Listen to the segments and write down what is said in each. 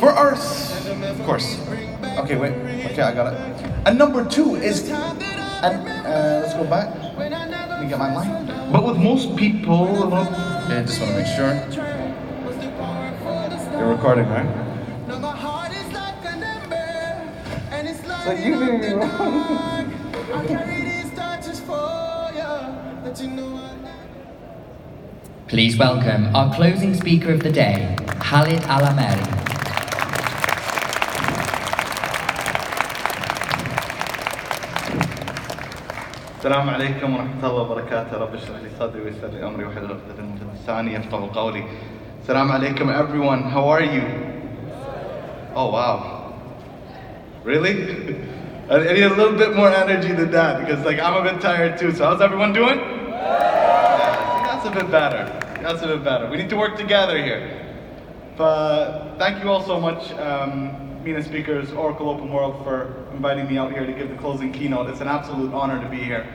for our, of course. Okay, wait. Okay, I got it. And number 2 is, and let's go back. Let me get my line. But with most people, Okay, just want to make sure. you're recording, right? So you made me wrong. Please welcome our closing speaker of the day, Khalid Al Ameiri. السلام عليكم ورحمة الله وبركاته. رب اشرح لي صدري ويسر لي أمري واحلل عقدة من لساني يفقهوا قولي. السلام عليكم everyone. How are you? Oh wow. Really? I need a little bit more energy than that because like I'm a bit tired too. So how's everyone doing? Yeah, that's a bit better. That's a bit better. We need to work together here. But thank you all so much, Mina Speakers, Oracle Open World, for inviting me out here to give the closing keynote. It's an absolute honor to be here.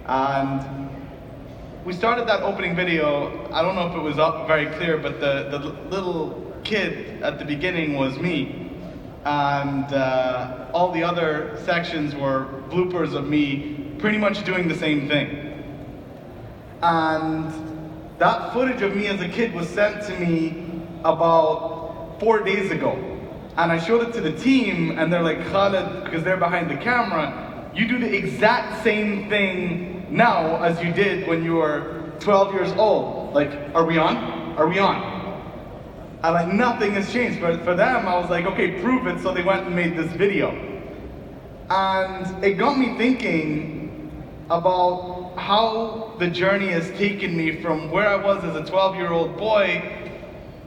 And we started that opening video, I don't know if it was very clear, but the little kid at the beginning was me. And all the other sections were bloopers of me pretty much doing the same thing. And that footage of me as a kid was sent to me about 4 days ago. And I showed it to the team, and they're like, Khalid, because they're behind the camera, you do the exact same thing now as you did when you were 12 years old. Like, are we on? Are we on? And like, nothing has changed. But for them, I was like, okay, prove it. So they went and made this video. And it got me thinking about how the journey has taken me from where I was as a 12-year-old boy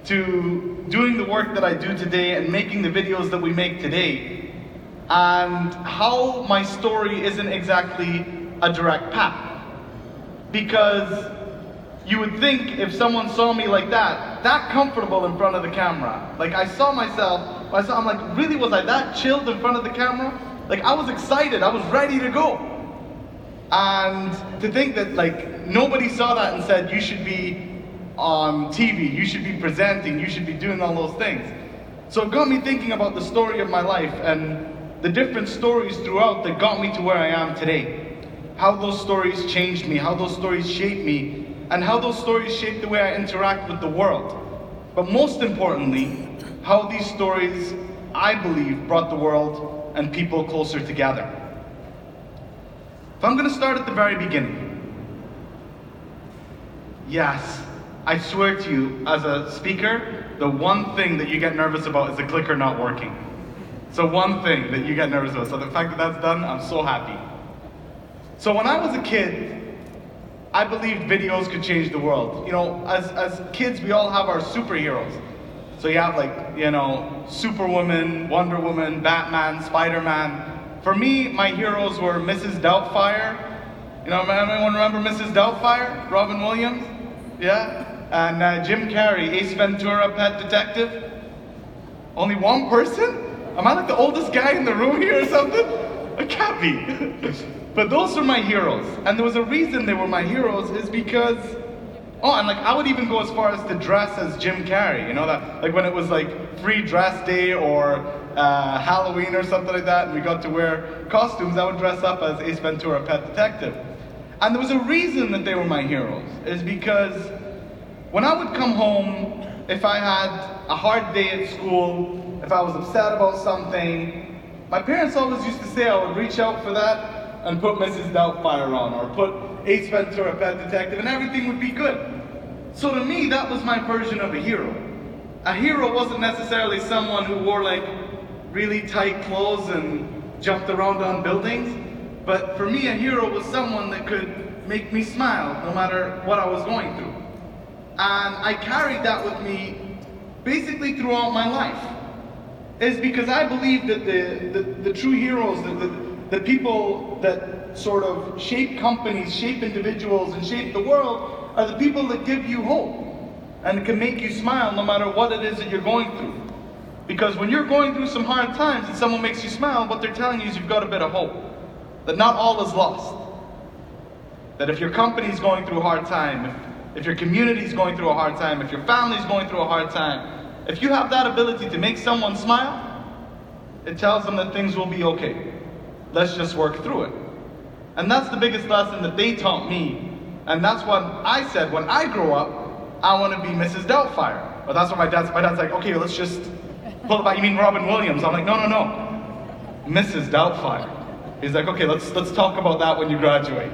to doing the work that I do today and making the videos that we make today, and how my story isn't exactly a direct path. Because you would think if someone saw me like that comfortable in front of the camera, like I saw myself, I'm like, really, was I that chilled in front of the camera? Like I was excited, I was ready to go. And to think that like nobody saw that and said, you should be on TV, you should be presenting, you should be doing all those things. So it got me thinking about the story of my life and the different stories throughout that got me to where I am today. How those stories changed me, how those stories shaped me, and how those stories shape the way I interact with the world. But most importantly, how these stories, I believe, brought the world and people closer together. If I'm going to start at the very beginning. Yes, I swear to you, as a speaker, the one thing that you get nervous about is the clicker not working. So one thing that you get nervous about. So the fact that that's done, I'm so happy. So when I was a kid, I believed videos could change the world. You know, as kids, we all have our superheroes. So you have like, you know, Superwoman, Wonder Woman, Batman, Spider-Man. For me, my heroes were Mrs. Doubtfire. You know, anyone remember Mrs. Doubtfire? Robin Williams? Yeah? And Jim Carrey, Ace Ventura, Pet Detective. Only one person? Am I like the oldest guy in the room here or something? I can't be. But those were my heroes. And there was a reason they were my heroes, is because, oh, and like I would even go as far as to dress as Jim Carrey. You know, that like when it was like free dress day or Halloween or something like that, and we got to wear costumes, I would dress up as Ace Ventura, Pet Detective. And there was a reason that they were my heroes, is because when I would come home, if I had a hard day at school, if I was upset about something, my parents always used to say I would reach out for that and put Mrs. Doubtfire on, or put Ace Ventura, Pet Detective, and everything would be good. So to me, that was my version of a hero. A hero wasn't necessarily someone who wore like really tight clothes and jumped around on buildings, but for me, a hero was someone that could make me smile no matter what I was going through. And I carried that with me basically throughout my life. It's because I believe that the true heroes, the people that sort of shape companies, shape individuals, and shape the world are the people that give you hope and can make you smile no matter what it is that you're going through. Because when you're going through some hard times and someone makes you smile, what they're telling you is you've got a bit of hope. That not all is lost. That if your company's going through a hard time, if your community's going through a hard time, if your family's going through a hard time, If you have that ability to make someone smile, it tells them that things will be okay. Let's just work through it. And that's the biggest lesson that they taught me. And that's what I said, when I grow up, I want to be Mrs. Doubtfire. But that's what my dad's like, okay, let's just pull it back. You mean Robin Williams? I'm like, no. Mrs. Doubtfire. He's like, okay, let's talk about that when you graduate.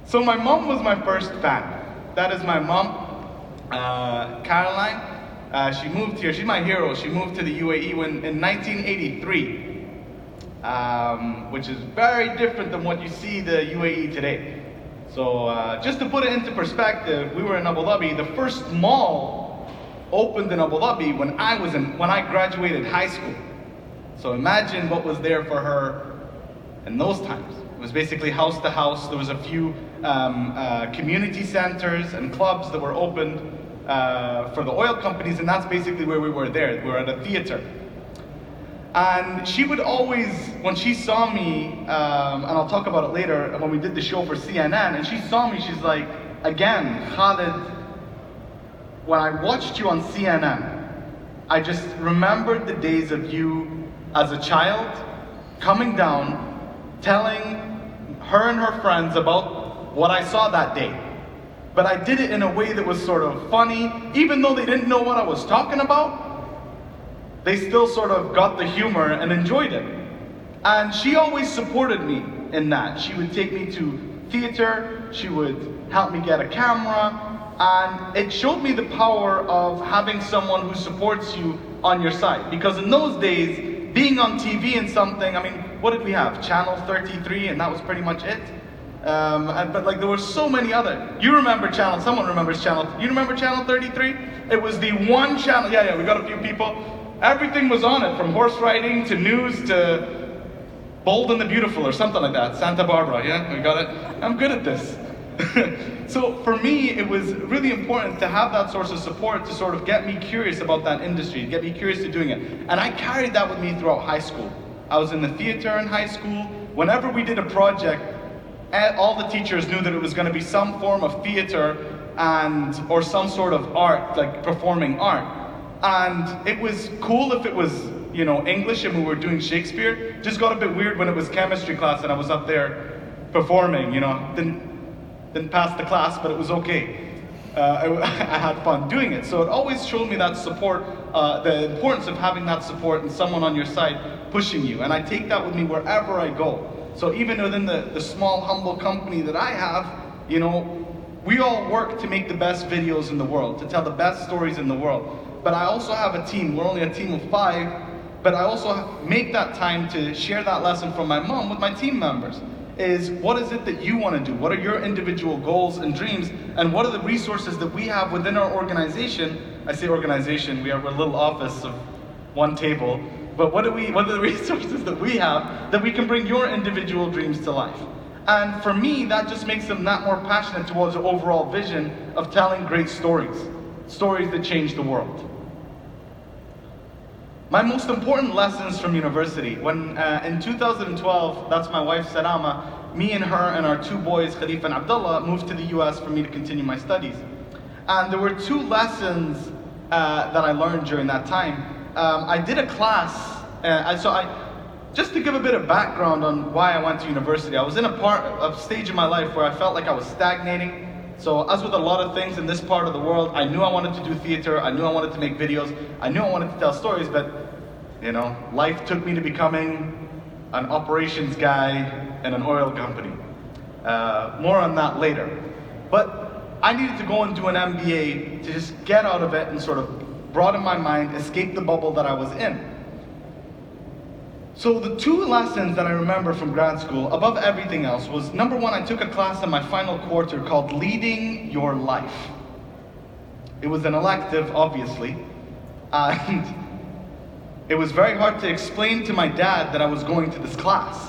So my mom was my first fan. That is my mom, Caroline. She moved here. She's my hero. She moved to the UAE in 1983, which is very different than what you see the UAE today. So just to put it into perspective, we were in Abu Dhabi. The first mall opened in Abu Dhabi when I graduated high school. So imagine what was there for her in those times. It was basically house to house. There was a few community centers and clubs that were opened for the oil companies, and that's basically where we were there. We were at a theater. And she would always, when she saw me, and I'll talk about it later, when we did the show for CNN, and she saw me, she's like, again, Khalid, when I watched you on CNN, I just remembered the days of you as a child coming down, telling her and her friends about what I saw that day. But I did it in a way that was sort of funny, even though they didn't know what I was talking about. They still sort of got the humor and enjoyed it. And she always supported me in that. She would take me to theater, she would help me get a camera, and it showed me the power of having someone who supports you on your side. Because in those days, being on TV and something, I mean, what did we have? Channel 33, and that was pretty much it. But like there were so many other. You remember channel? Someone remembers channel? You remember channel 33? It was the one channel. Yeah, we got a few people. Everything was on it, from horse riding to news to Bold and the Beautiful or something like that. Santa Barbara. Yeah, we got it. I'm good at this. So for me, it was really important to have that source of support to sort of get me curious about that industry, get me curious to doing it. And I carried that with me throughout high school. I was in the theater in high school. Whenever we did a project, all the teachers knew that it was going to be some form of theater or some sort of art, like performing art. And it was cool if it was, English and we were doing Shakespeare. Just got a bit weird when it was chemistry class and I was up there performing, Didn't pass the class, but it was okay. I had fun doing it. So it always showed me that support, the importance of having that support and someone on your side pushing you. And I take that with me wherever I go. So even within the small, humble company that I have, we all work to make the best videos in the world, to tell the best stories in the world. But I also have a team. We're only a team of 5, but I also make that time to share that lesson from my mom with my team members. Is what is it that you want to do? What are your individual goals and dreams? And what are the resources that we have within our organization? I say organization, we're a little office of one table. But what are the resources that we have that we can bring your individual dreams to life? And for me, that just makes them that more passionate towards the overall vision of telling great stories that change the world. My most important lessons from university, when in 2012, that's my wife Salama, me and her and our 2 boys, Khalifa and Abdullah, moved to the US for me to continue my studies. And there were 2 lessons that I learned during that time. I did a class, just to give a bit of background on why I went to university, I was in a stage in my life where I felt like I was stagnating. So as with a lot of things in this part of the world, I knew I wanted to do theater, I knew I wanted to make videos, I knew I wanted to tell stories, but life took me to becoming an operations guy in an oil company. More on that later. But I needed to go and do an MBA to just get out of it and sort of broaden my mind, escape the bubble that I was in. So the 2 lessons that I remember from grad school, above everything else, was number 1, I took a class in my final quarter called Leading Your Life. It was an elective, obviously, and it was very hard to explain to my dad that I was going to this class.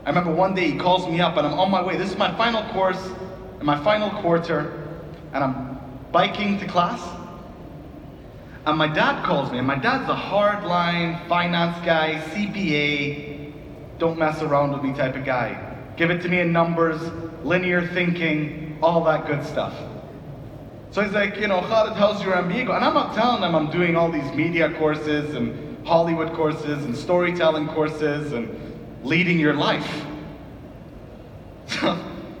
I remember one day he calls me up and I'm on my way. This is my final course, in my final quarter, and I'm biking to class. And my dad calls me, and my dad's a hardline finance guy, CPA, don't mess around with me type of guy. Give it to me in numbers, linear thinking, all that good stuff. So he's like, Khalid, how's your MBA going? And I'm not telling him I'm doing all these media courses and Hollywood courses and storytelling courses and leading your life. So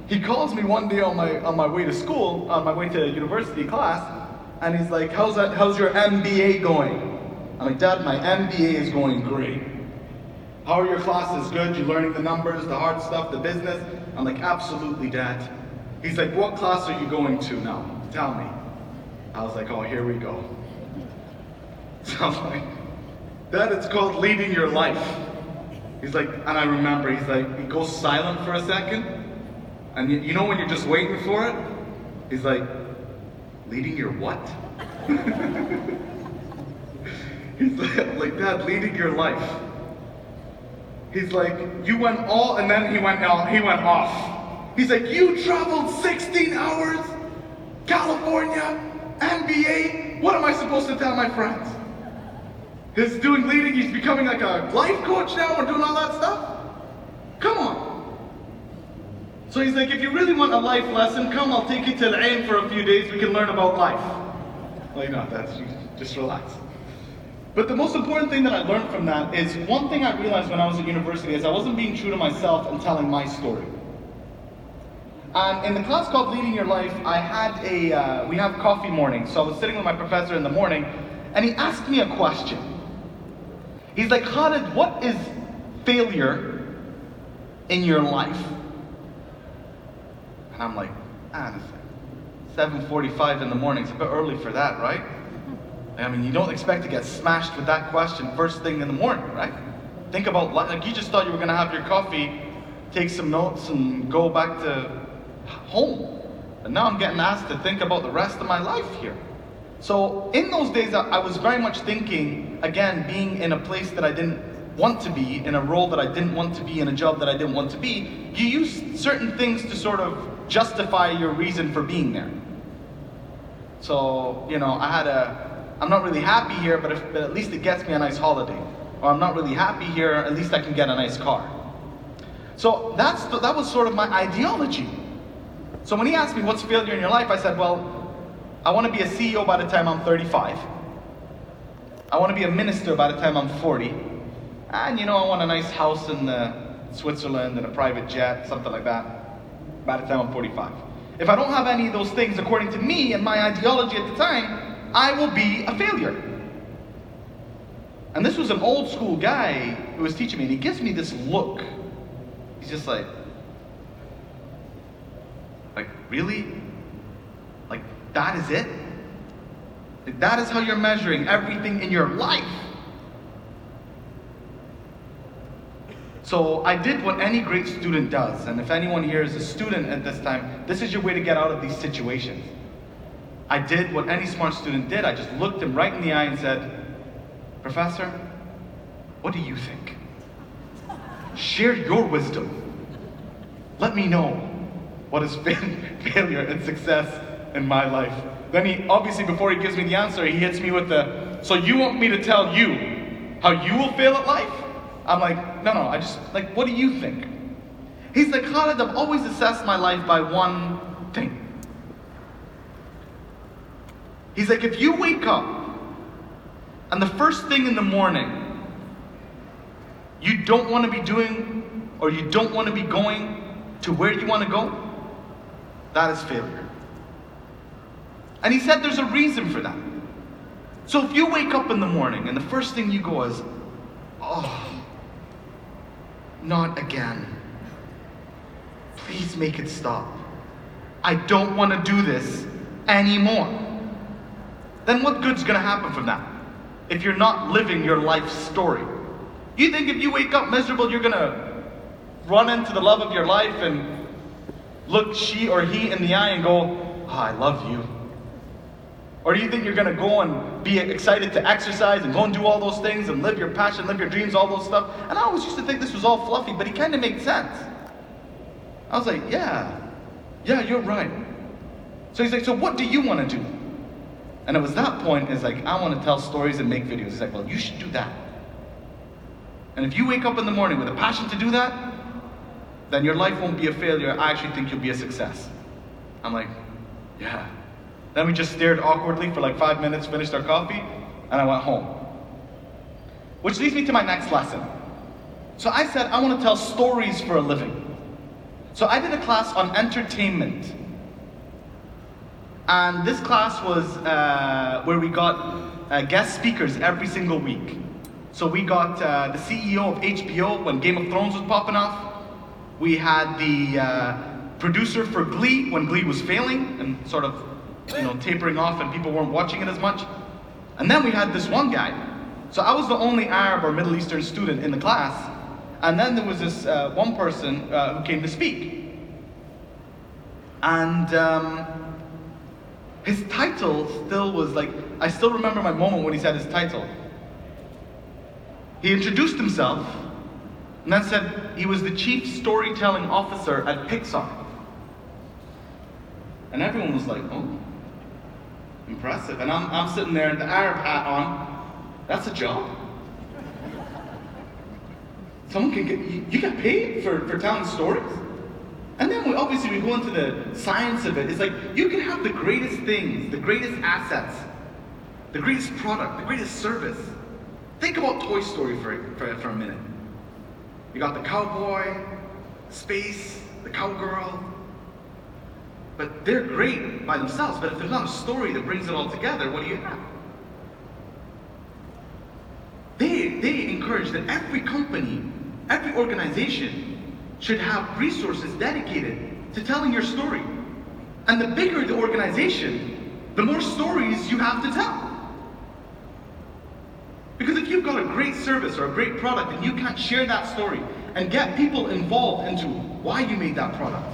he calls me one day on my way to school, on my way to university class, and he's like, how's your MBA going? I'm like, Dad, my MBA is going great. How are your classes? Good? You learning the numbers, the hard stuff, the business? I'm like, absolutely, Dad. He's like, what class are you going to now? Tell me. I was like, oh, here we go. So I'm like, Dad, it's called leading your life. He's like, and I remember, he's like, he goes silent for a second, and you know when you're just waiting for it? He's like, leading your what? He's like, Dad, leading your life. He's like, you went all, and then he went off. He's like, you traveled 16 hours? California, MBA? What am I supposed to tell my friends? He's doing leading, he's becoming like a life coach now and doing all that stuff? Come on. So he's like, if you really want a life lesson, come, I'll take you to Al Ain for a few days, we can learn about life. Well, just relax. But the most important thing that I learned from that is, one thing I realized when I was at university is I wasn't being true to myself and telling my story. And in the class called Leading Your Life, I had we have coffee morning. So I was sitting with my professor in the morning, and he asked me a question. He's like, Khalid, what is failure in your life? And I'm like, it's 7:45 in the morning. It's a bit early for that, right? I mean, you don't expect to get smashed with that question first thing in the morning, right? Think about, like, you just thought you were going to have your coffee, take some notes, and go back to home. And now I'm getting asked to think about the rest of my life here. So in those days, I was very much thinking, again, being in a place that I didn't want to be, in a role that I didn't want to be, in a job that I didn't want to be, you use certain things to sort of justify your reason for being there. So, I'm not really happy here, but at least it gets me a nice holiday. Or I'm not really happy here, at least I can get a nice car. So that was sort of my ideology. So when he asked me, what's failure in your life? I said, well, I want to be a CEO by the time I'm 35. I want to be a minister by the time I'm 40. And I want a nice house in Switzerland and a private jet, something like that, by the time I'm 45. If I don't have any of those things according to me and my ideology at the time, I will be a failure. And this was an old school guy who was teaching me, and he gives me this look. He's just like, really? Like, that is it? Like, that is how you're measuring everything in your life? So I did what any great student does, and if anyone here is a student at this time, this is your way to get out of these situations. I did what any smart student did. I just looked him right in the eye and said, Professor, what do you think? Share your wisdom. Let me know what is failure and success in my life. Then he, obviously before he gives me the answer, he hits me with so you want me to tell you how you will fail at life? I'm like, no, I just, what do you think? He's like, Khalid, I've always assessed my life by one thing. He's like, if you wake up and the first thing in the morning you don't want to be doing or you don't want to be going to where you want to go, that is failure. And he said there's a reason for that. So if you wake up in the morning and the first thing you go is, oh, not again. Please make it stop. I don't want to do this anymore. Then what good's going to happen from that if you're not living your life story? You think if you wake up miserable, you're going to run into the love of your life and look she or he in the eye and go, oh, I love you? Or do you think you're going to go and be excited to exercise and go and do all those things and live your passion, live your dreams, all those stuff? And I always used to think this was all fluffy, but he kind of made sense. I was like, yeah, you're right. So he's like, so what do you want to do? And it was that point, it's like, I want to tell stories and make videos. He's like, well, you should do that. And if you wake up in the morning with a passion to do that, then your life won't be a failure. I actually think you'll be a success. I'm like, yeah, Then we just stared awkwardly for like 5 minutes, finished our coffee, and I went home. Which leads me to my next lesson. So I said, I want to tell stories for a living. So I did a class on entertainment. And this class was where we got guest speakers every single week. So we got the CEO of HBO when Game of Thrones was popping off. We had the producer for Glee when Glee was failing and sort of, tapering off and people weren't watching it as much. And then we had this one guy. So I was the only Arab or Middle Eastern student in the class. And then there was this one person who came to speak. And his title still was like, I still remember my moment when he said his title. He introduced himself and then said he was the chief storytelling officer at Pixar. And everyone was like, oh, impressive. And I'm sitting there with the Arab hat on. That's a job. Someone can you get paid for telling stories? And then we go into the science of it. It's like, you can have the greatest things, the greatest assets, the greatest product, the greatest service. Think about Toy Story for a minute. You got the cowboy, space, the cowgirl. But they're great by themselves, but if there's not a story that brings it all together, what do you have? They encourage that every company, every organization should have resources dedicated to telling your story. And the bigger the organization, the more stories you have to tell. Because if you've got a great service or a great product and you can't share that story and get people involved into why you made that product,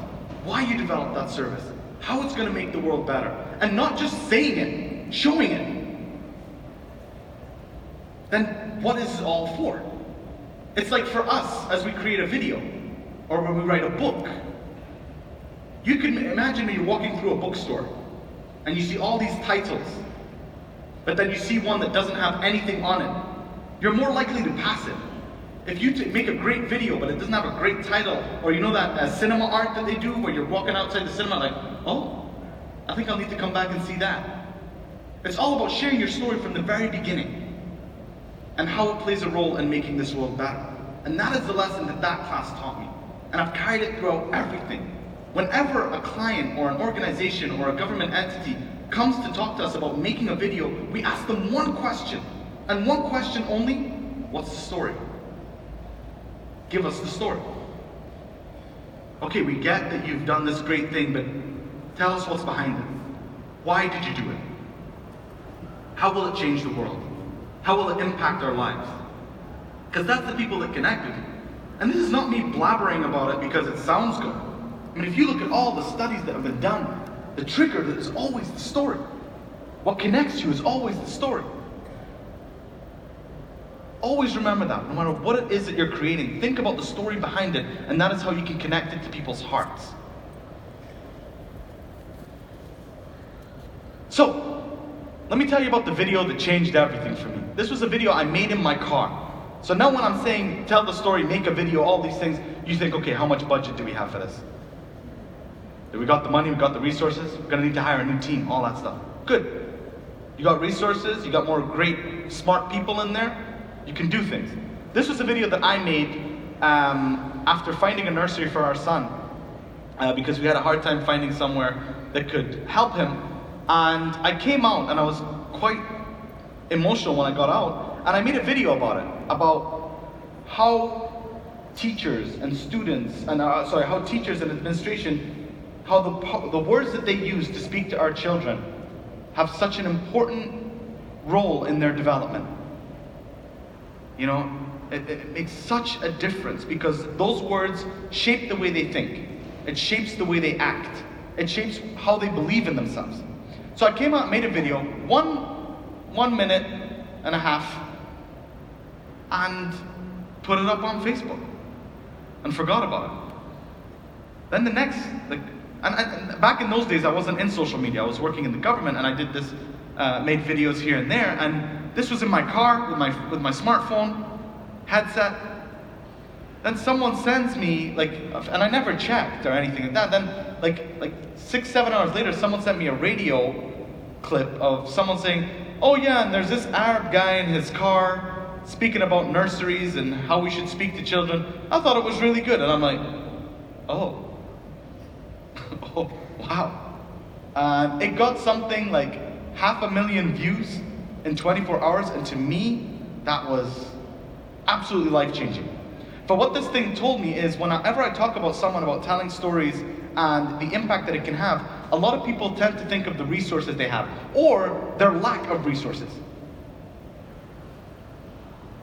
why you developed that service, how it's going to make the world better, and not just saying it, showing it, then what is it all for? It's like for us as we create a video or when we write a book. You can imagine when you're walking through a bookstore and you see all these titles, but then you see one that doesn't have anything on it. You're more likely to pass it. If you make a great video but it doesn't have a great title, or that cinema art that they do where you're walking outside the cinema like, oh, I think I'll need to come back and see that. It's all about sharing your story from the very beginning and how it plays a role in making this world better. And that is the lesson that class taught me. And I've carried it throughout everything. Whenever a client or an organization or a government entity comes to talk to us about making a video, we ask them one question, and one question only: what's the story? Give us the story. Okay, we get that you've done this great thing, but tell us what's behind it. Why did you do it? How will it change the world? How will it impact our lives? Because that's the people that connect with you. And this is not me blabbering about it because it sounds good. I mean, if you look at all the studies that have been done, the trigger is always the story. What connects you is always the story. Always remember that. No matter what it is that you're creating, think about the story behind it, and that is how you can connect it to people's hearts. So, let me tell you about the video that changed everything for me. This was a video I made in my car. So now when I'm saying, tell the story, make a video, all these things, you think, okay, how much budget do we have for this? We got the money, we got the resources, we're gonna need to hire a new team, all that stuff. Good. You got resources, you got more great, smart people in there, you can do things. This was a video that I made after finding a nursery for our son, because we had a hard time finding somewhere that could help him. And I came out and I was quite emotional when I got out, and I made a video about it, about how teachers and students, and how teachers and administration, how the words that they use to speak to our children have such an important role in their development. It makes such a difference because those words shape the way they think. It shapes the way they act. It shapes how they believe in themselves. So I came out and made a video, one minute and a half, and put it up on Facebook and forgot about it. Then the next, and back in those days I wasn't in social media, I was working in the government, and I did this, made videos here and there, and this was in my car with my smartphone, headset. Then someone sends me, and I never checked or anything like that, then like 6-7 hours later someone sent me a radio clip of someone saying, oh yeah, and there's this Arab guy in his car speaking about nurseries and how we should speak to children. I thought it was really good. And I'm like, oh, oh, wow. And it got something like 500,000 views in 24 hours. And to me, that was absolutely life-changing. But what this thing told me is whenever I talk about someone about telling stories and the impact that it can have, a lot of people tend to think of the resources they have or their lack of resources.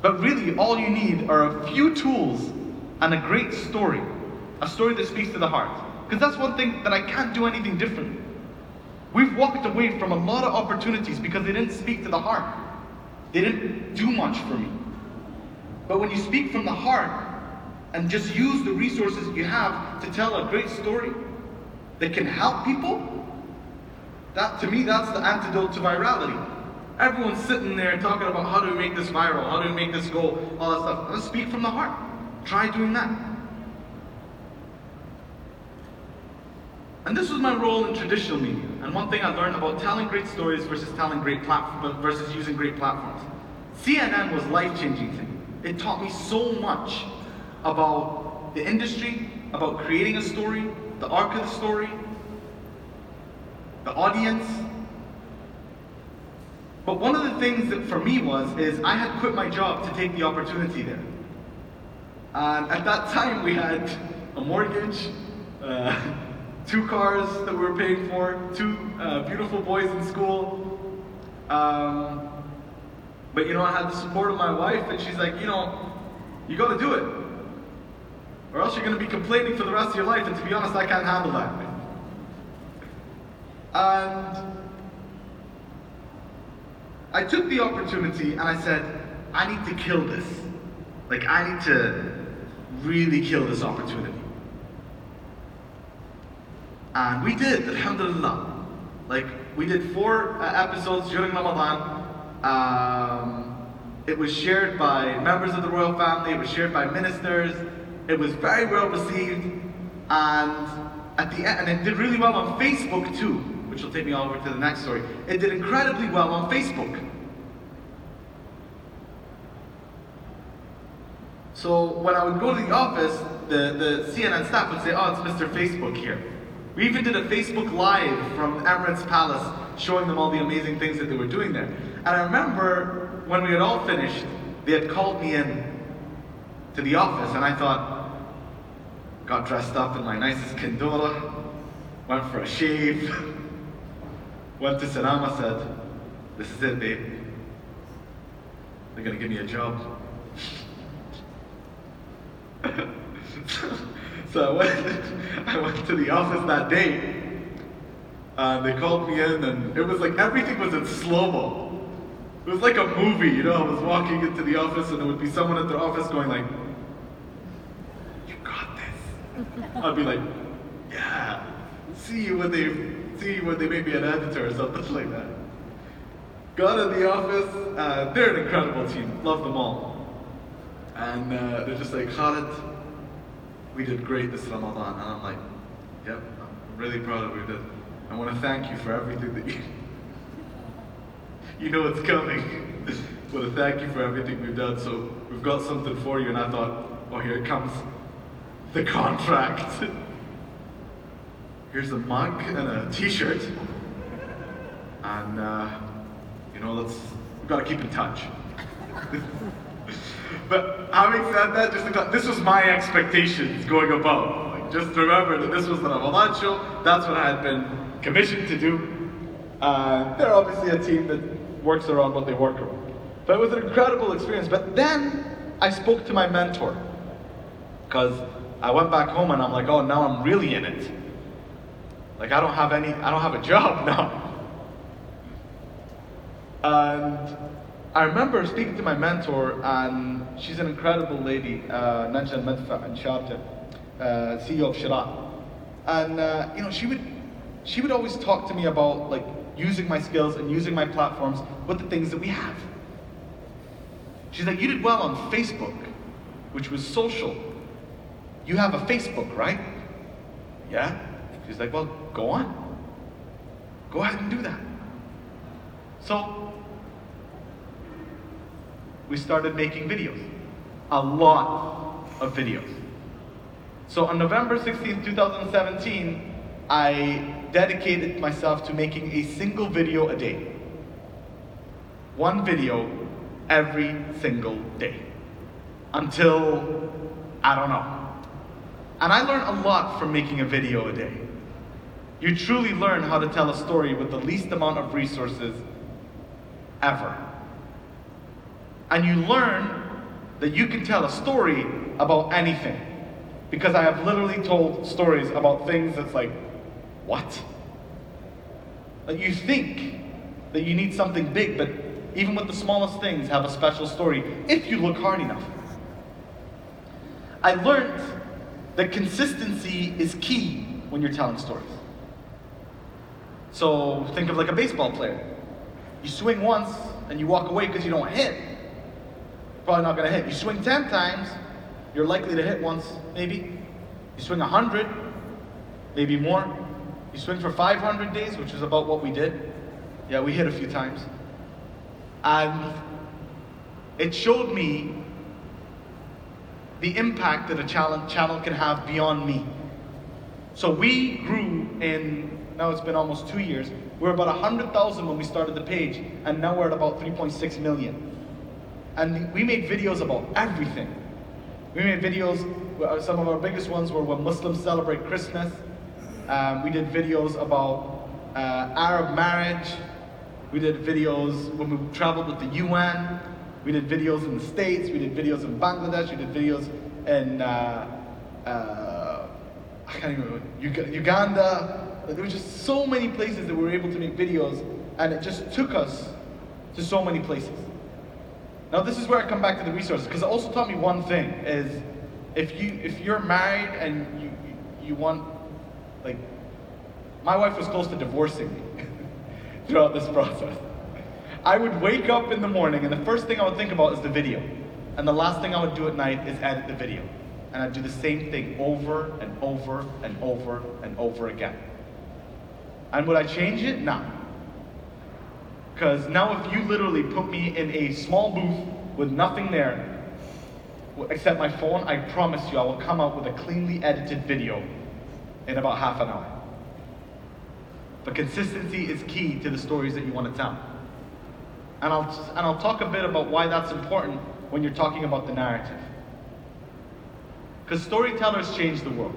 But really, all you need are a few tools and a great story. A story that speaks to the heart. Because that's one thing that I can't do anything different. We've walked away from a lot of opportunities because they didn't speak to the heart. They didn't do much for me. But when you speak from the heart and just use the resources you have to tell a great story that can help people, that to me, that's the antidote to virality. Everyone's sitting there talking about how do we make this viral, how do we make this go, all that stuff. Let's speak from the heart. Try doing that. And this was my role in traditional media. And one thing I learned about telling great stories versus versus using great platforms. CNN was life-changing to me. It taught me so much about the industry, about creating a story, the arc of the story, the audience. But one of the things that for me is I had quit my job to take the opportunity there. And at that time we had a mortgage, 2 cars that we were paying for, 2 beautiful boys in school. But I had the support of my wife, and she's like, you gotta do it. Or else you're gonna be complaining for the rest of your life, and to be honest, I can't handle that. And I took the opportunity and I said, I need to kill this. Like, I need to really kill this opportunity. And we did, alhamdulillah. Like, we did 4 episodes during Ramadan. It was shared by members of the royal family, it was shared by ministers. It was very well received. And at the end, and it did really well on Facebook too, which will take me over to the next story. It did incredibly well on Facebook. So when I would go to the office, the CNN staff would say, oh, it's Mr. Facebook here. We even did a Facebook Live from Emirates Palace, showing them all the amazing things that they were doing there. And I remember when we had all finished, they had called me in to the office, and I thought, got dressed up in my nicest kendora, went for a shave, went to Salama, said, this is it, babe. They're gonna give me a job. So I went to the office that day, and they called me in, and it was like everything was in slow-mo. It was like a movie, I was walking into the office, and there would be someone at their office going like, you got this. I'd be like, yeah, see you when they make me an editor or something like that. Got in the office, they're an incredible team, love them all. And they're just like, Khalid, we did great this Ramadan. And I'm like, yep, I'm really proud of what we did. I want to thank you for everything that you know it's coming. I want to thank you for everything we've done. So we've got something for you. And I thought, oh, here it comes, the contract. Here's a mug and a t-shirt. And, we've got to keep in touch. But having said that, this was my expectations going above. Like, just remember that this was the Ramadan show. That's what I had been commissioned to do. They're obviously a team that works around what they work around. But it was an incredible experience. But then I spoke to my mentor, because I went back home and I'm like, oh, now I'm really in it. Like, I don't have a job now. And I remember speaking to my mentor, and she's an incredible lady, Najla Madfa in Sharjah, CEO of Shira. And she would always talk to me about like using my skills and using my platforms with the things that we have. She's like, you did well on Facebook, which was social. You have a Facebook, right? Yeah. She's like, well, go on. Go ahead and do that. So we started making videos, a lot of videos. So on November 16, 2017, I dedicated myself to making a single video a day. One video every single day. Until, I don't know. And I learned a lot from making a video a day. You truly learn how to tell a story with the least amount of resources ever. And you learn that you can tell a story about anything. Because I have literally told stories about things that's like, what? Like you think that you need something big, but even with the smallest things have a special story if you look hard enough. I learned that consistency is key when you're telling stories. So think of like a baseball player. You swing once and you walk away because you don't hit. Probably not gonna hit. You swing 10 times, you're likely to hit once, maybe. You swing 100, maybe more. You swing for 500 days, which is about what we did. Yeah, we hit a few times. And it showed me the impact that a channel can have beyond me. So we grew in, now it's been almost 2 years. We were about 100,000 when we started the page, and now we're at about 3.6 million. And we made videos about everything. We made videos, some of our biggest ones were when Muslims celebrate Christmas. We did videos about Arab marriage. We did videos when we traveled with the UN. We did videos in the States. We did videos in Bangladesh. We did videos in I can't even remember, Uganda. There were just so many places that we were able to make videos, and it just took us to so many places. Now this is where I come back to the resources, because it also taught me one thing, is if you're married and you want, like, my wife was close to divorcing me throughout this process. I would wake up in the morning and the first thing I would think about is the video. And the last thing I would do at night is edit the video. And I'd do the same thing over and over and over and over again. And would I change it? No. Because now if you literally put me in a small booth with nothing there, except my phone, I promise you I will come out with a cleanly edited video in about half an hour. But consistency is key to the stories that you want to tell. And I'll talk a bit about why that's important when you're talking about the narrative. Because storytellers change the world.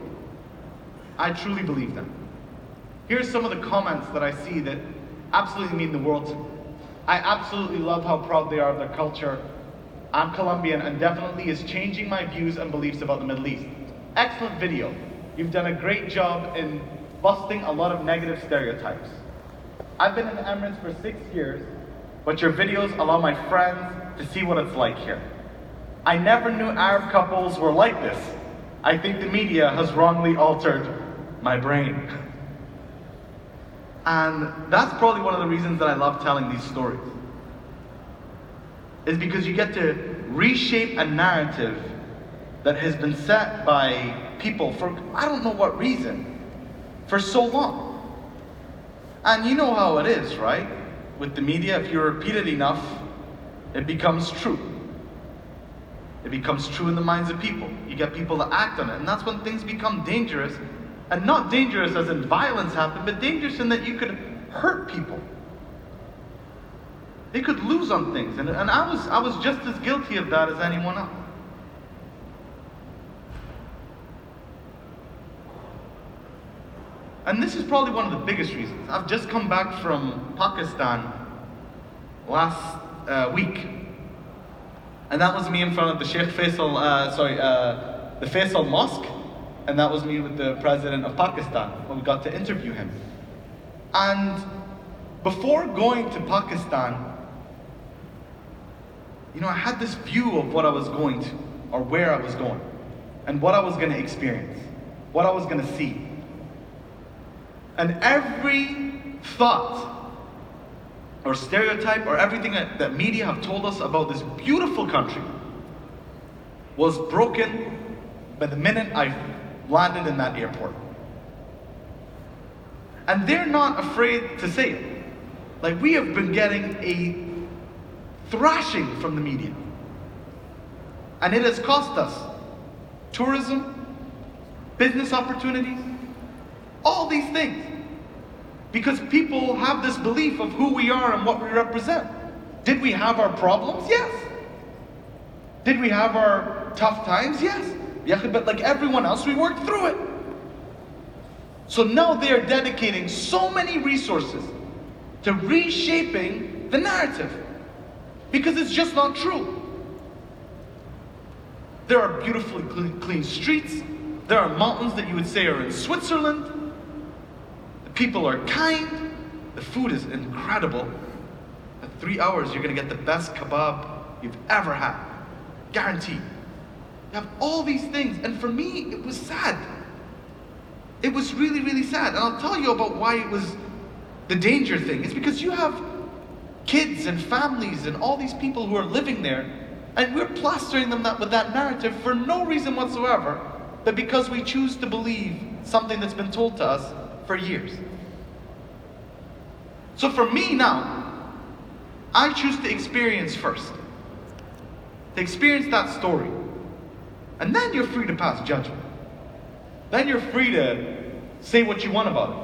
I truly believe that. Here's some of the comments that I see that absolutely mean the world to me. I absolutely love how proud they are of their culture. I'm Colombian and definitely is changing my views and beliefs about the Middle East. Excellent video. You've done a great job in busting a lot of negative stereotypes. I've been in the Emirates for 6 years, but your videos allow my friends to see what it's like here. I never knew Arab couples were like this. I think the media has wrongly altered my brain. And that's probably one of the reasons that I love telling these stories. Is because you get to reshape a narrative that has been set by people for I don't know what reason, for so long. And you know how it is, right? With the media, if you repeat it enough, it becomes true. It becomes true in the minds of people. You get people to act on it, and that's when things become dangerous. And not dangerous as in violence happen, but dangerous in that you could hurt people. They could lose on things, and I was just as guilty of that as anyone else. And this is probably one of the biggest reasons. I've just come back from Pakistan last week. And that was me in front of the Sheikh Faisal, the Faisal Mosque. And that was me with the president of Pakistan when we got to interview him. And before going to Pakistan, I had this view of what I was going to, or where I was going, and what I was going to experience, what I was going to see. And every thought or stereotype or everything that media have told us about this beautiful country was broken by the minute I landed in that airport. And they're not afraid to say it. Like, we have been getting a thrashing from the media. And it has cost us tourism, business opportunities, all these things. Because people have this belief of who we are and what we represent. Did we have our problems? Yes. Did we have our tough times? Yes. But like everyone else, we worked through it. So now they are dedicating so many resources to reshaping the narrative. Because it's just not true. There are beautifully clean streets. There are mountains that you would say are in Switzerland. The people are kind. The food is incredible. At 3 hours, you're going to get the best kebab you've ever had. Guaranteed. You have all these things. And for me, it was sad. It was really, really sad. And I'll tell you about why it was the danger thing. It's because you have kids and families and all these people who are living there, and we're plastering them with that narrative for no reason whatsoever, but because we choose to believe something that's been told to us for years. So for me now, I choose to experience first. To experience that story. And then you're free to pass judgment. Then you're free to say what you want about it.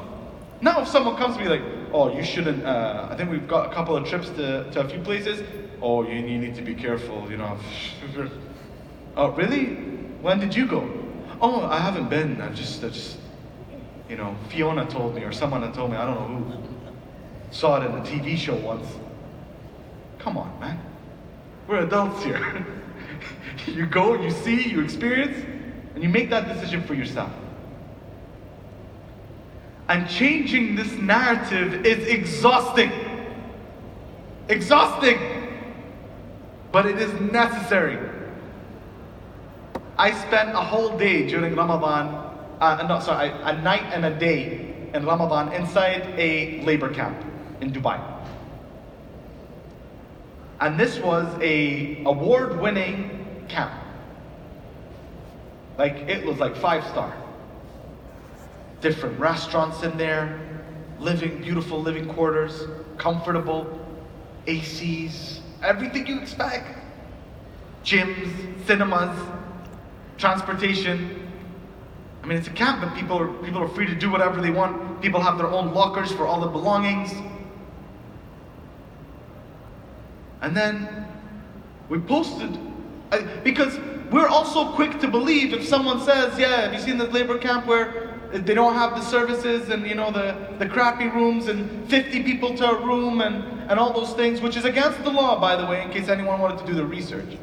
Now if someone comes to me like, oh, you shouldn't, I think we've got a couple of trips to a few places. Oh, you need to be careful, you know. Oh, really? When did you go? Oh, I haven't been. I just, you know, Fiona told me, or someone had told me, I don't know who. Saw it in a TV show once. Come on, man. We're adults here. You go, you see, you experience, and you make that decision for yourself. And changing this narrative is exhausting. Exhausting. But it is necessary. I spent a whole day during Ramadan, a night and a day in Ramadan inside a labor camp in Dubai. And this was a award-winning camp. Like, it was like 5-star. Different restaurants in there, beautiful living quarters, comfortable, ACs, everything you expect. Gyms, cinemas, transportation. I mean, it's a camp, but people are free to do whatever they want. People have their own lockers for all the belongings. And then we posted, because we're also quick to believe if someone says, yeah, have you seen this labor camp where they don't have the services and, you know, the crappy rooms and 50 people to a room and all those things, which is against the law, by the way, in case anyone wanted to do the research.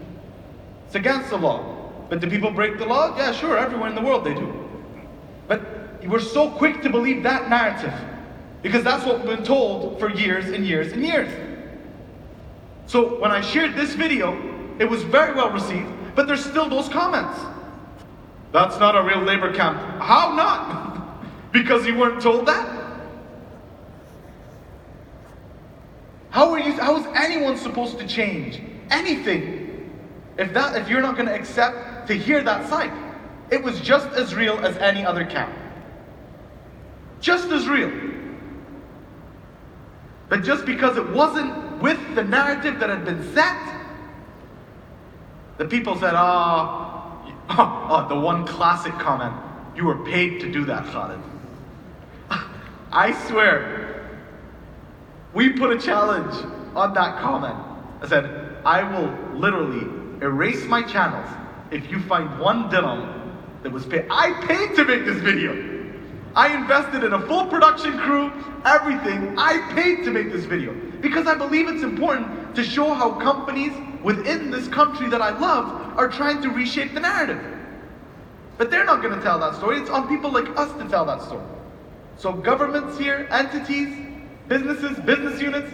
It's against the law. But do people break the law? Yeah, sure, everywhere in the world they do. But we're so quick to believe that narrative because that's what we've been told for years and years and years. So when I shared this video, it was very well received, but there's still those comments. That's not a real labor camp. How not? Because you weren't told that? How is anyone supposed to change anything if you're not going to accept to hear that side? It was just as real as any other camp. Just as real. But just because it wasn't with the narrative that had been set, the people said, the one classic comment, you were paid to do that, Khalid. I swear, we put a challenge on that comment. I said, I will literally erase my channels if you find 1 dirham that was paid. I paid to make this video. I invested in a full production crew, everything. I paid to make this video because I believe it's important to show how companies within this country that I love are trying to reshape the narrative. But they're not going to tell that story. It's on people like us to tell that story. So governments here, entities, businesses, business units,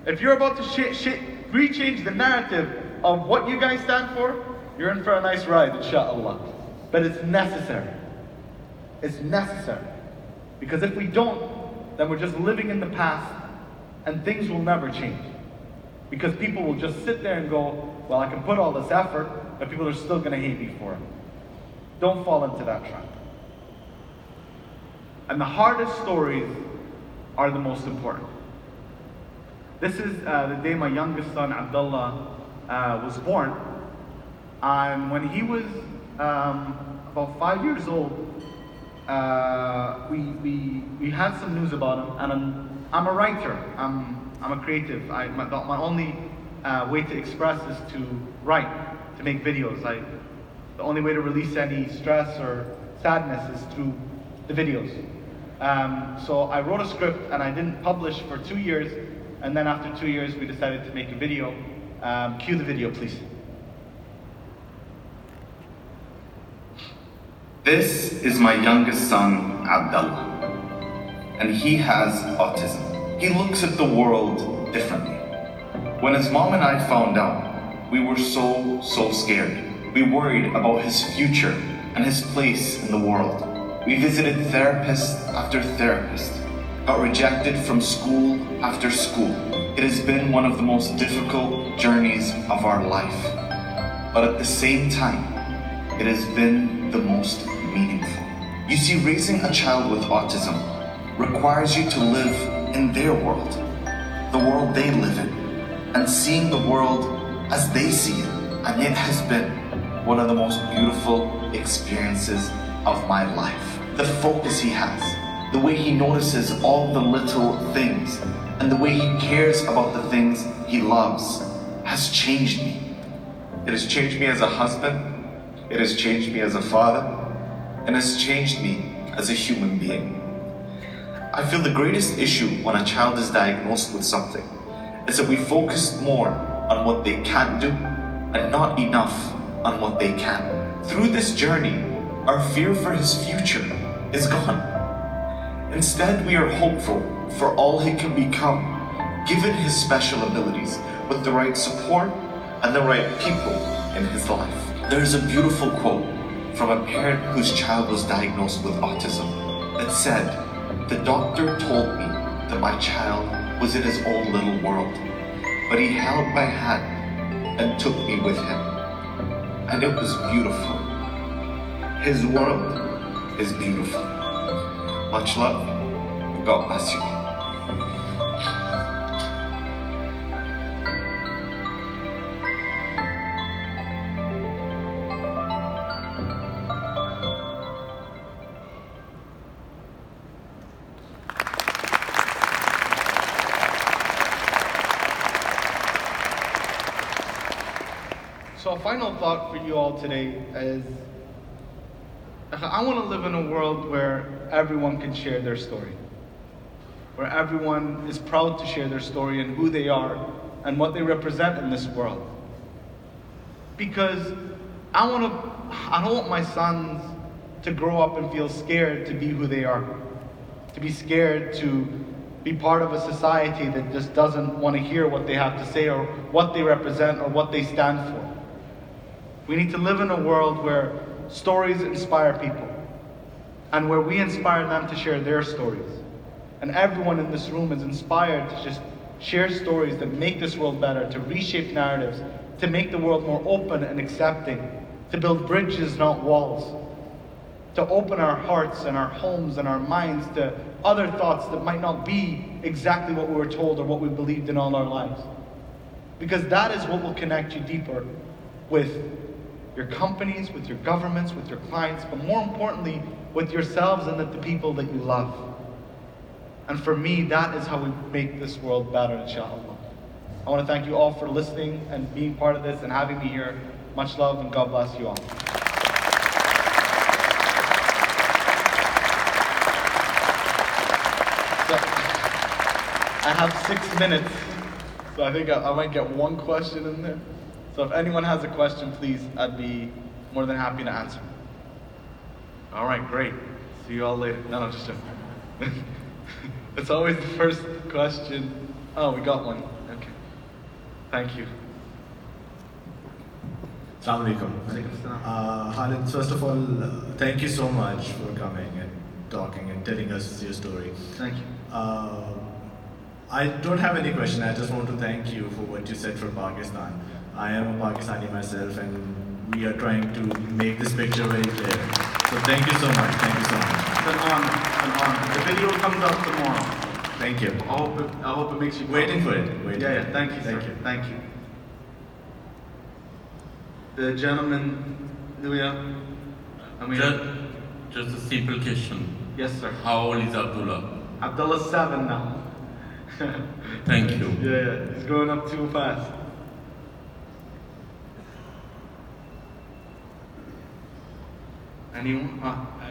if you're about to rechange the narrative of what you guys stand for, you're in for a nice ride, inshallah. But it's necessary. It's necessary. Because if we don't, then we're just living in the past and things will never change. Because people will just sit there and go, well, I can put all this effort, but people are still going to hate me for it. Don't fall into that trap. And the hardest stories are the most important. This is the day my youngest son, Abdullah, was born. And when he was about 5 years old, we had some news about him. And I'm a writer. I'm a creative. My only way to express is to write, to make videos. The only way to release any stress or sadness is through the videos. So I wrote a script and I didn't publish for 2 years, and then after 2 years we decided to make a video. Cue the video, please. This is my youngest son, Abdullah, and he has autism. He looks at the world differently. When his mom and I found out, we were so scared. We worried about his future and his place in the world. We visited therapist after therapist, got rejected from school after school. It has been one of the most difficult journeys of our life. But at the same time, it has been the most meaningful. You see, raising a child with autism requires you to live in their world, the world they live in, and seeing the world as they see it. And it has been one of the most beautiful experiences of my life. The focus he has, the way he notices all the little things, and the way he cares about the things he loves has changed me. It has changed me as a husband, it has changed me as a father, and has changed me as a human being. I feel the greatest issue when a child is diagnosed with something is that we focus more on what they can't do and not enough on what they can. Through this journey, our fear for his future is gone. Instead, we are hopeful for all he can become, given his special abilities, with the right support and the right people in his life. There's a beautiful quote from a parent whose child was diagnosed with autism that said, "The doctor told me that my child was in his own little world, but he held my hand and took me with him. And it was beautiful. His world is beautiful." Much love. God bless you. So a final thought for you all today is, I want to live in a world where everyone can share their story, where everyone is proud to share their story and who they are and what they represent in this world. Because I don't want my sons to grow up and feel scared to be who they are, to be scared to be part of a society that just doesn't want to hear what they have to say or what they represent or what they stand for. We need to live in a world where stories inspire people and where we inspire them to share their stories. And everyone in this room is inspired to just share stories that make this world better, to reshape narratives, to make the world more open and accepting, to build bridges, not walls, to open our hearts and our homes and our minds to other thoughts that might not be exactly what we were told or what we believed in all our lives. Because that is what will connect you deeper with your companies, with your governments, with your clients, but more importantly, with yourselves and with the people that you love. And for me, that is how we make this world better, inshallah. I want to thank you all for listening and being part of this and having me here. Much love and God bless you all. So, I have 6 minutes, so I think I might get one question in there. So if anyone has a question, please, I'd be more than happy to answer. All right, great. See you all later. No, just joking. It's always the first question. Oh, we got one. Okay. Thank you. Assalamu alaikum. Khalid, first of all, thank you so much for coming and talking and telling us your story. Thank you. I don't have any question. I just want to thank you for what you said for Pakistan. I am a Pakistani myself, and we are trying to make this picture very clear. So thank you so much. Thank you so much. It's an honor. The video comes out tomorrow. Thank you. I hope it makes you Waiting for proud. it. Waiting. Yeah, yeah. Thank you, Thank sir. you. Thank you. The gentleman, Luya. Just a simple question. Yes, sir. How old is Abdullah? Abdullah's 7 now. Thank you. Yeah, he's growing up too fast. Anyone?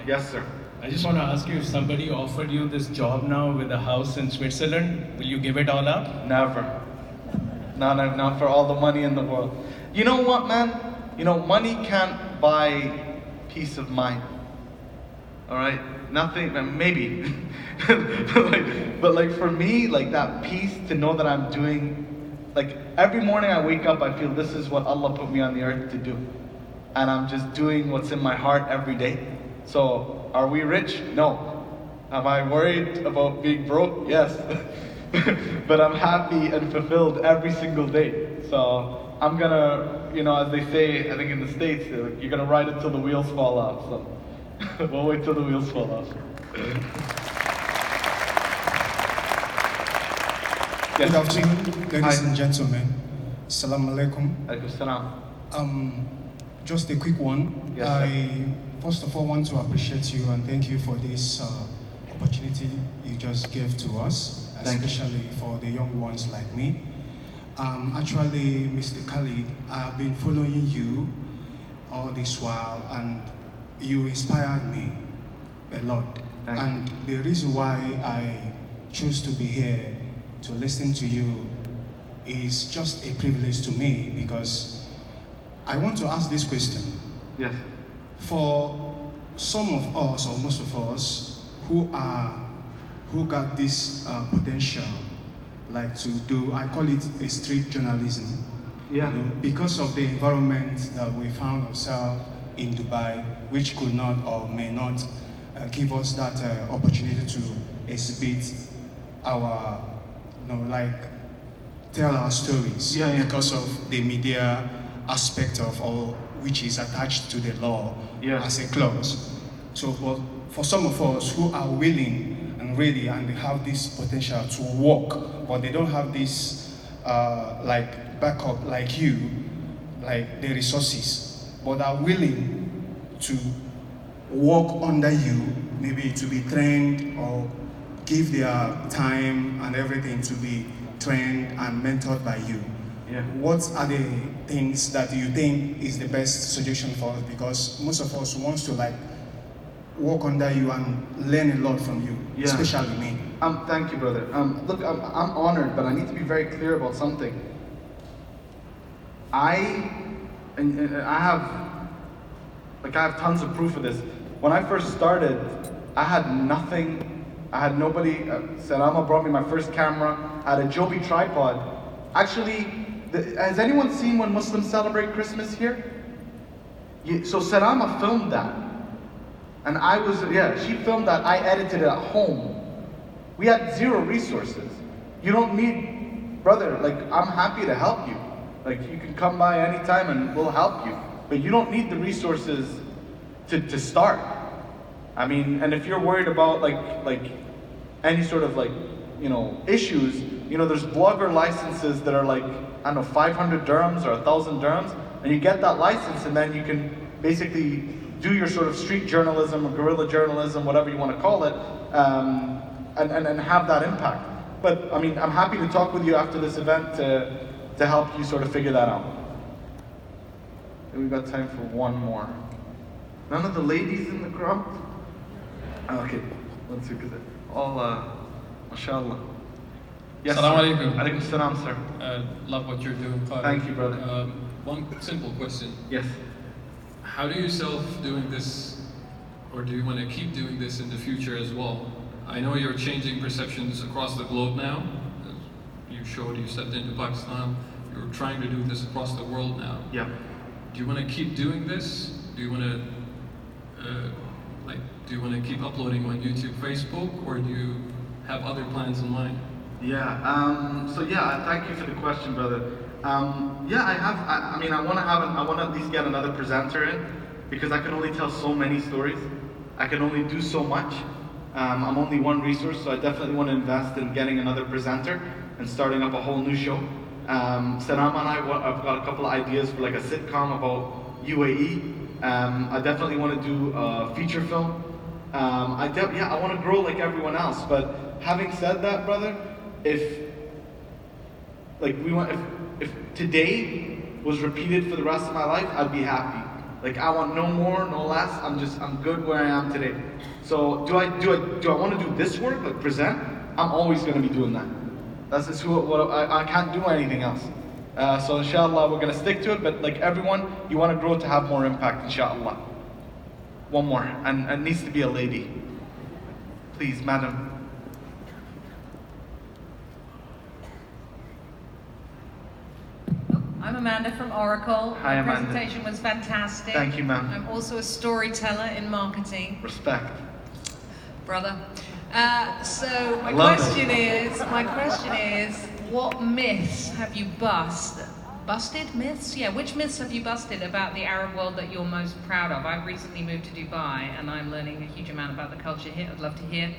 Yes, sir. I just want to ask you, if somebody offered you this job now with a house in Switzerland, will you give it all up? Never. Not for all the money in the world. You know what, man? You know, money can't buy peace of mind. All right? Nothing, maybe. but like for me, like that peace to know that I'm doing, like every morning I wake up, I feel this is what Allah put me on the earth to do. And I'm just doing what's in my heart every day. So, are we rich? No. Am I worried about being broke? Yes. But I'm happy and fulfilled every single day. So, I'm gonna, you know, as they say, I think in the States, they're like, you're gonna ride it till the wheels fall off. So, we'll wait till the wheels fall off. Good afternoon, ladies Hi. and gentlemen. Assalamu alaikum. Alaikum salam. Just a quick one. Yes, sir. I first of all want to appreciate you and thank you for this opportunity you just gave to us, Thank you. especially for the young ones like me. Actually, Mr. Khalid, I have been following you all this while and you inspired me a lot. Thank you. And the reason why I choose to be here to listen to you is just a privilege to me because I want to ask this question. Yes. For some of us, or most of us, who got this potential, like to do, I call it a street journalism. Yeah. You know, because of the environment that we found ourselves in Dubai, which could not or may not give us that opportunity to exhibit our, you know, like tell our stories. Yeah, yeah. Because of the media aspect of all which is attached to the law Yeah. as a clause. So for some of us who are willing and ready and they have this potential to work, but they don't have this like backup like you, like the resources, but are willing to work under you, maybe to be trained or give their time and everything to be trained and mentored by you. Yeah. What are the things that you think is the best suggestion for us? Because most of us wants to like work under you and learn a lot from you, Yeah. especially me. Thank you, brother. Look, I'm honored, but I need to be very clear about something. I have tons of proof of this. When I first started, I had nothing. I had nobody. Salama brought me my first camera. I had a Joby tripod. Actually, has anyone seen when Muslims celebrate Christmas here? So Salama filmed that. And she filmed that. I edited it at home. We had zero resources. You don't need, brother, like, I'm happy to help you. Like, you can come by anytime and we'll help you. But you don't need the resources to start. I mean, and if you're worried about like any sort of like, you know, issues, you know, there's blogger licenses that are like, I don't know, 500 dirhams or 1,000 dirhams, and you get that license and then you can basically do your sort of street journalism or guerrilla journalism, whatever you want to call it, and have that impact. But I mean, I'm happy to talk with you after this event to help you sort of figure that out. And we've got time for one more. None of the ladies in the crowd? Okay, let's see, because all, mashallah. Yes, Assalamu sir. alaikum. Alaikum salam, sir. Love what you're doing, Khalid. Thank you, brother. One simple question. Yes. How do you yourself doing this, or do you want to keep doing this in the future as well? I know you're changing perceptions across the globe now. You showed you stepped into Pakistan. You're trying to do this across the world now. Yeah. Do you want to keep doing this? Do you want to do you want to keep uploading on YouTube, Facebook, or do you have other plans in mind? Yeah. So yeah, thank you for the question, brother. Yeah, I have. I mean, I want to at least get another presenter in because I can only tell so many stories. I can only do so much. I'm only one resource, so I definitely want to invest in getting another presenter and starting up a whole new show. Saram and I've got a couple of ideas for like a sitcom about UAE. I definitely want to do a feature film. I want to grow like everyone else. But having said that, brother, if today was repeated for the rest of my life, I'd be happy. Like I want no more, no less. I'm good where I am today. So do I want to do this work, like present? I'm always going to be doing that. That's just I can't do anything else. So inshallah, we're going to stick to it. But like everyone, you want to grow to have more impact, inshallah. One more, and it needs to be a lady. Please, madam. I'm Amanda from Oracle. Hi, The Amanda. presentation was fantastic. Thank you, ma'am. I'm also a storyteller in marketing. Respect. Brother. So my Love question is, what myths have you busted myths? Yeah, which myths have you busted about the Arab world that you're most proud of? I recently moved to Dubai and I'm learning a huge amount about the culture here. I'd love to hear,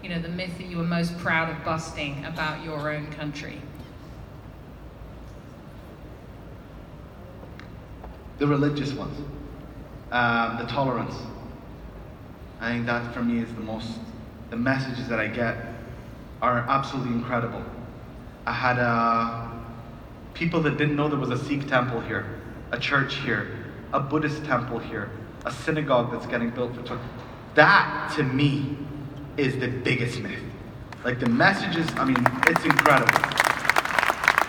the myth that you were most proud of busting about your own country. The religious ones, the tolerance. I think that for me is the messages that I get are absolutely incredible. I had people that didn't know there was a Sikh temple here, a church here, a Buddhist temple here, a synagogue that's getting built for Turkey. That to me is the biggest myth. Like the messages, it's incredible.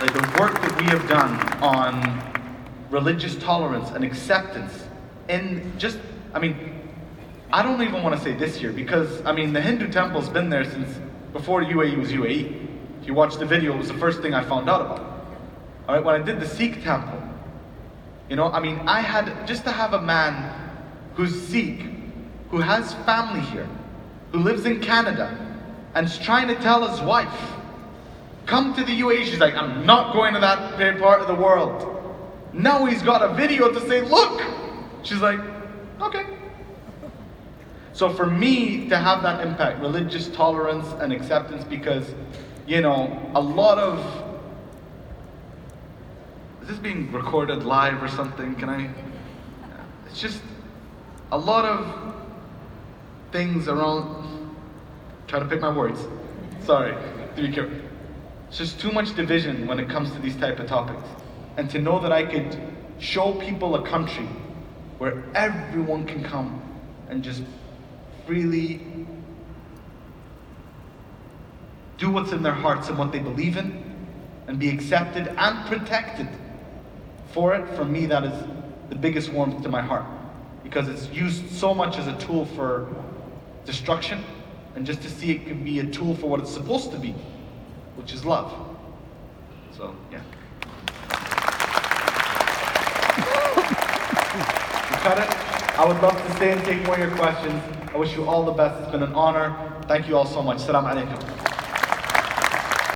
Like the work that we have done on religious tolerance and acceptance I don't even want to say this year because the Hindu temple's been there since before UAE was UAE. If you watch the video, it was the first thing I found out about. All right, when I did the Sikh temple, I had just to have a man who's Sikh, who has family here, who lives in Canada, and is trying to tell his wife, come to the UAE. She's like, I'm not going to that part of the world. Now he's got a video to say, look! She's like, okay. So for me to have that impact, religious tolerance and acceptance, because, a lot of, is this being recorded live or something? It's just a lot of things around, try to pick my words. Sorry, to be careful. It's just too much division when it comes to these type of topics. And to know that I could show people a country where everyone can come and just freely do what's in their hearts and what they believe in and be accepted and protected for it, for me that is the biggest warmth to my heart. Because it's used so much as a tool for destruction, and just to see it can be a tool for what it's supposed to be, which is love. So, yeah. Cut it. I would love to stay and take more of your questions. I wish you all the best. It's been an honor. Thank you all so much. Assalamu alaikum.